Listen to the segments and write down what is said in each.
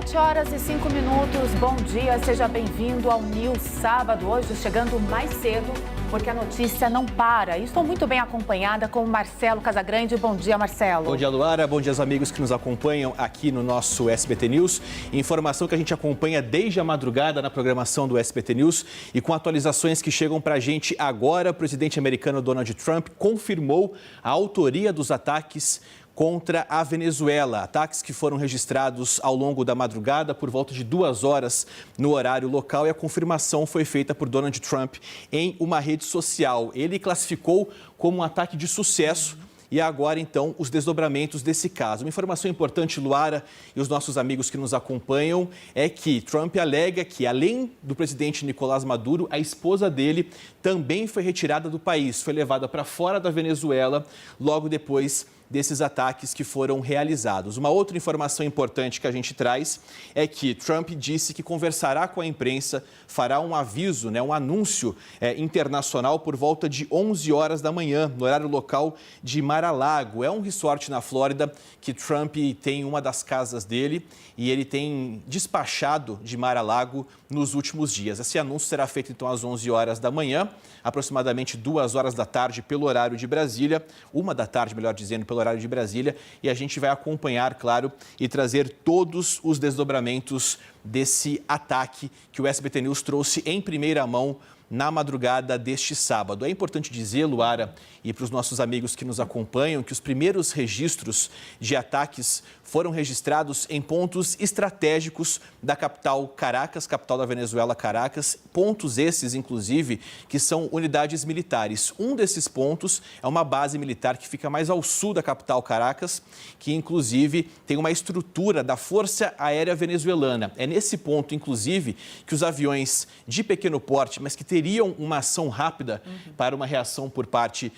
7h05. Bom dia, seja bem-vindo ao News Sábado. Hoje chegando mais cedo, porque a notícia não para. E estou muito bem acompanhada com o Marcelo Casagrande. Bom dia, Marcelo. Bom dia, Luara. Bom dia aos amigos que nos acompanham aqui no nosso SBT News. Informação que a gente acompanha desde a madrugada na programação do SBT News e com atualizações que chegam para a gente agora. O presidente americano Donald Trump confirmou a autoria dos ataques contra a Venezuela. Ataques que foram registrados ao longo da madrugada por volta de 2 horas no horário local, e a confirmação foi feita por Donald Trump em uma rede social. Ele classificou como um ataque de sucesso. E agora, então, os desdobramentos desse caso. Uma informação importante, Luara, e os nossos amigos que nos acompanham, é que Trump alega que, além do presidente Nicolás Maduro, a esposa dele também foi retirada do país, foi levada para fora da Venezuela logo depois desses ataques que foram realizados. Uma outra informação importante que a gente traz é que Trump disse que conversará com a imprensa, fará um aviso, um anúncio internacional por volta de 11 horas da manhã, no horário local de Mar-a-Lago. É um resort na Flórida que Trump tem uma das casas dele e ele tem despachado de Mar-a-Lago nos últimos dias. Esse anúncio será feito então às 11 horas da manhã, aproximadamente 2 horas da tarde pelo horário de Brasília, 1 da tarde, melhor dizendo, pelo horário de Brasília, e a gente vai acompanhar, claro, e trazer todos os desdobramentos desse ataque que o SBT News trouxe em primeira mão na madrugada deste sábado. É importante dizer, Luara, e para os nossos amigos que nos acompanham, que os primeiros registros de ataques foram registrados em pontos estratégicos da capital Caracas, capital da Venezuela, Caracas, pontos esses, inclusive, que são unidades militares. Um desses pontos é uma base militar que fica mais ao sul da capital Caracas, que, inclusive, tem uma estrutura da Força Aérea Venezuelana. É nesse ponto, inclusive, que os aviões de pequeno porte, mas que teriam uma ação rápida para uma reação por parte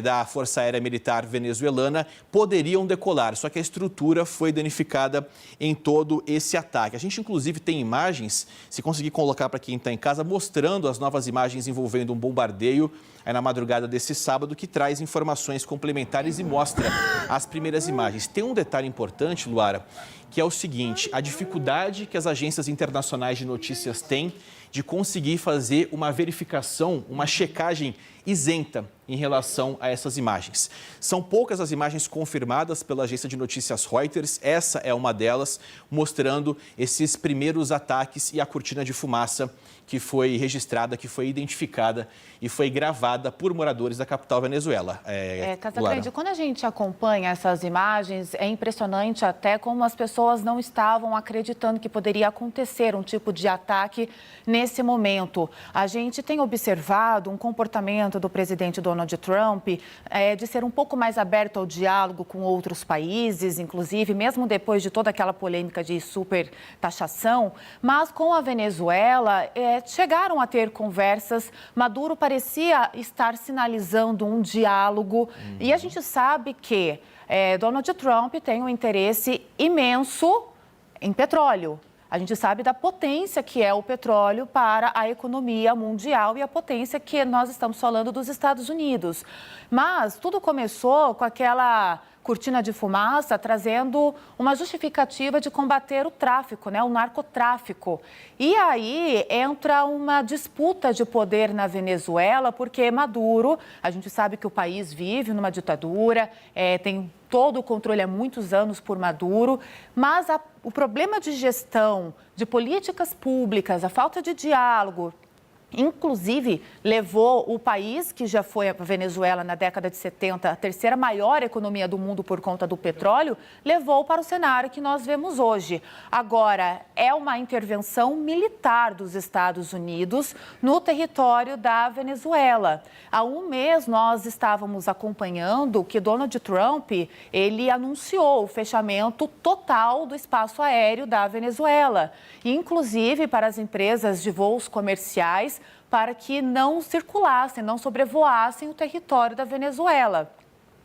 da Força Aérea Militar venezuelana, poderiam decolar. Só que a estrutura foi danificada em todo esse ataque. A gente, inclusive, tem imagens, se conseguir colocar para quem está em casa, mostrando as novas imagens envolvendo um bombardeio na madrugada desse sábado, que traz informações complementares e mostra as primeiras imagens. Tem um detalhe importante, Luara, que é o seguinte: a dificuldade que as agências internacionais de notícias têm de conseguir fazer uma verificação, uma checagem isenta em relação a essas imagens. São poucas as imagens confirmadas pela agência de notícias Reuters, essa é uma delas, mostrando esses primeiros ataques e a cortina de fumaça que foi registrada, que foi identificada e foi gravada por moradores da capital Venezuela. Casagrande, quando a gente acompanha essas imagens, é impressionante até como as pessoas não estavam acreditando que poderia acontecer um tipo de ataque nesse momento. A gente tem observado um comportamento do presidente Donald Trump de ser um pouco mais aberto ao diálogo com outros países, inclusive, mesmo depois de toda aquela polêmica de supertaxação, mas com a Venezuela chegaram a ter conversas. Maduro parecia estar sinalizando um diálogo e a gente sabe que Donald Trump tem um interesse imenso em petróleo. A gente sabe da potência que é o petróleo para a economia mundial e a potência que nós estamos falando dos Estados Unidos. Mas tudo começou com aquela cortina de fumaça trazendo uma justificativa de combater o tráfico, o narcotráfico. E aí entra uma disputa de poder na Venezuela, porque Maduro, a gente sabe que o país vive numa ditadura, tem todo o controle há muitos anos por Maduro, mas o problema de gestão, de políticas públicas, a falta de diálogo, inclusive levou o país, que já foi a Venezuela na década de 70, a terceira maior economia do mundo por conta do petróleo, levou para o cenário que nós vemos hoje. Agora, é uma intervenção militar dos Estados Unidos no território da Venezuela. Há um mês nós estávamos acompanhando que Donald Trump, ele anunciou o fechamento total do espaço aéreo da Venezuela, inclusive para as empresas de voos comerciais, para que não circulassem, não sobrevoassem o território da Venezuela.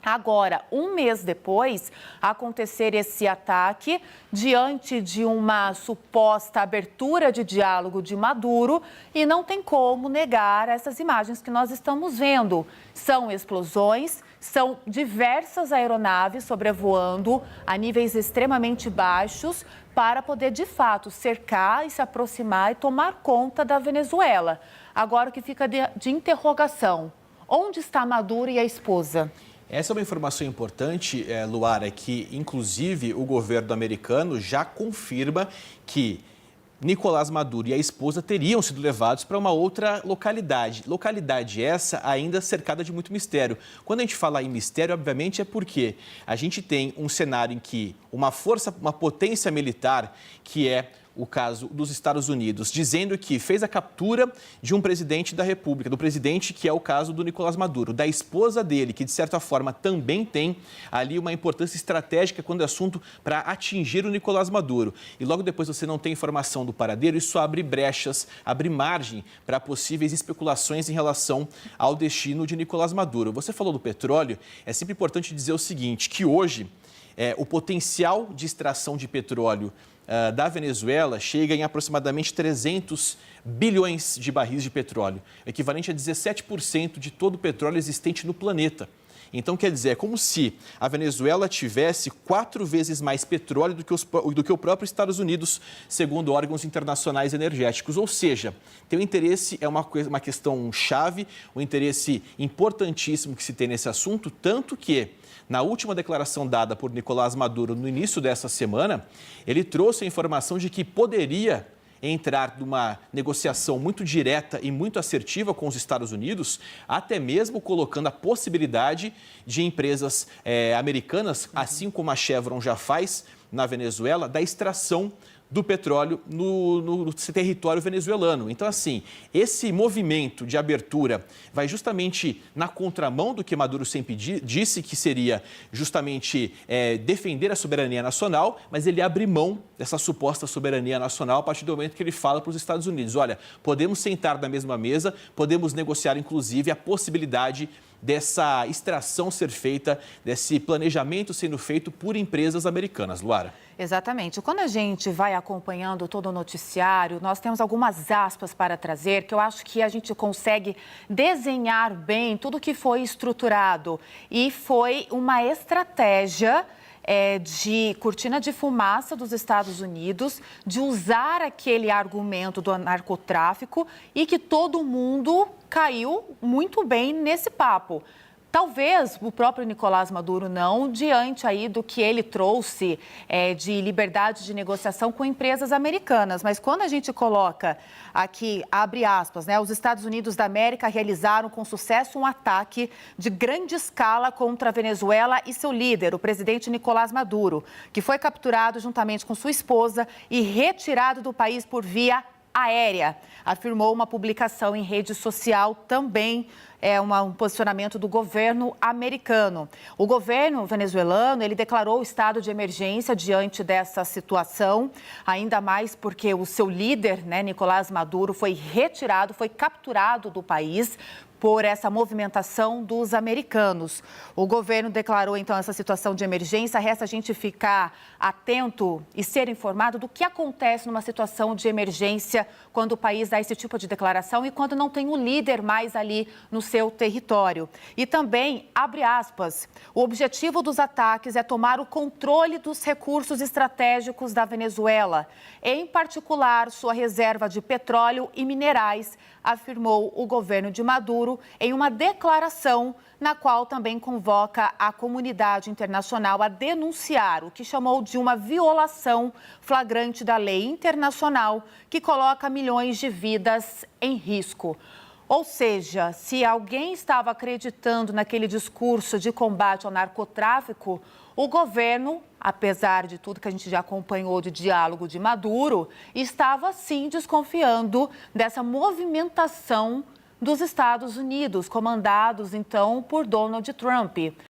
Agora, um mês depois, acontecer esse ataque, diante de uma suposta abertura de diálogo de Maduro, e não tem como negar essas imagens que nós estamos vendo. São explosões, são diversas aeronaves sobrevoando a níveis extremamente baixos, para poder, de fato, cercar e se aproximar e tomar conta da Venezuela. Agora, o que fica de interrogação: onde está Maduro e a esposa? Essa é uma informação importante, Luara, que inclusive o governo americano já confirma que Nicolás Maduro e a esposa teriam sido levados para uma outra localidade. Localidade essa ainda cercada de muito mistério. Quando a gente fala em mistério, obviamente, é porque a gente tem um cenário em que uma potência militar, que é o caso dos Estados Unidos, dizendo que fez a captura de um presidente da República, do presidente que é o caso do Nicolás Maduro, da esposa dele, que de certa forma também tem ali uma importância estratégica quando é assunto para atingir o Nicolás Maduro. E logo depois você não tem informação do paradeiro, isso abre brechas, abre margem para possíveis especulações em relação ao destino de Nicolás Maduro. Você falou do petróleo, é sempre importante dizer o seguinte, que hoje o potencial de extração de petróleo da Venezuela chega em aproximadamente 300 bilhões de barris de petróleo, equivalente a 17% de todo o petróleo existente no planeta. Então, quer dizer, é como se a Venezuela tivesse 4 vezes mais petróleo do que o próprio Estados Unidos, segundo órgãos internacionais energéticos. Ou seja, tem um interesse, é uma questão chave, um interesse importantíssimo que se tem nesse assunto, tanto que, na última declaração dada por Nicolás Maduro no início dessa semana, ele trouxe a informação de que poderia entrar numa negociação muito direta e muito assertiva com os Estados Unidos, até mesmo colocando a possibilidade de empresas americanas, assim como a Chevron já faz na Venezuela, da extração do petróleo no território venezuelano. Então, assim, esse movimento de abertura vai justamente na contramão do que Maduro sempre disse, que seria justamente defender a soberania nacional, mas ele abre mão dessa suposta soberania nacional a partir do momento que ele fala para os Estados Unidos: olha, podemos sentar na mesma mesa, podemos negociar, inclusive, a possibilidade dessa extração ser feita, desse planejamento sendo feito por empresas americanas. Luara. Exatamente. Quando a gente vai acompanhando todo o noticiário, nós temos algumas aspas para trazer, que eu acho que a gente consegue desenhar bem tudo que foi estruturado. E foi uma estratégia de cortina de fumaça dos Estados Unidos, de usar aquele argumento do narcotráfico, e que todo mundo caiu muito bem nesse papo. Talvez o próprio Nicolás Maduro não, diante aí do que ele trouxe de liberdade de negociação com empresas americanas. Mas quando a gente coloca aqui, abre aspas, né, os Estados Unidos da América realizaram com sucesso um ataque de grande escala contra a Venezuela e seu líder, o presidente Nicolás Maduro, que foi capturado juntamente com sua esposa e retirado do país por via aérea, afirmou uma publicação em rede social. Também um posicionamento do governo americano. O governo venezuelano, ele declarou o estado de emergência diante dessa situação, ainda mais porque o seu líder, né, Nicolás Maduro, foi retirado, foi capturado do país por essa movimentação dos americanos. O governo declarou, então, essa situação de emergência. Resta a gente ficar atento e ser informado do que acontece numa situação de emergência quando o país dá esse tipo de declaração e quando não tem um líder mais ali no seu território. E também, abre aspas, o objetivo dos ataques é tomar o controle dos recursos estratégicos da Venezuela, em particular sua reserva de petróleo e minerais, afirmou o governo de Maduro em uma declaração na qual também convoca a comunidade internacional a denunciar o que chamou de uma violação flagrante da lei internacional que coloca milhões de vidas em risco. Ou seja, se alguém estava acreditando naquele discurso de combate ao narcotráfico, o governo, apesar de tudo que a gente já acompanhou de diálogo de Maduro, estava sim desconfiando dessa movimentação dos Estados Unidos, comandados então por Donald Trump.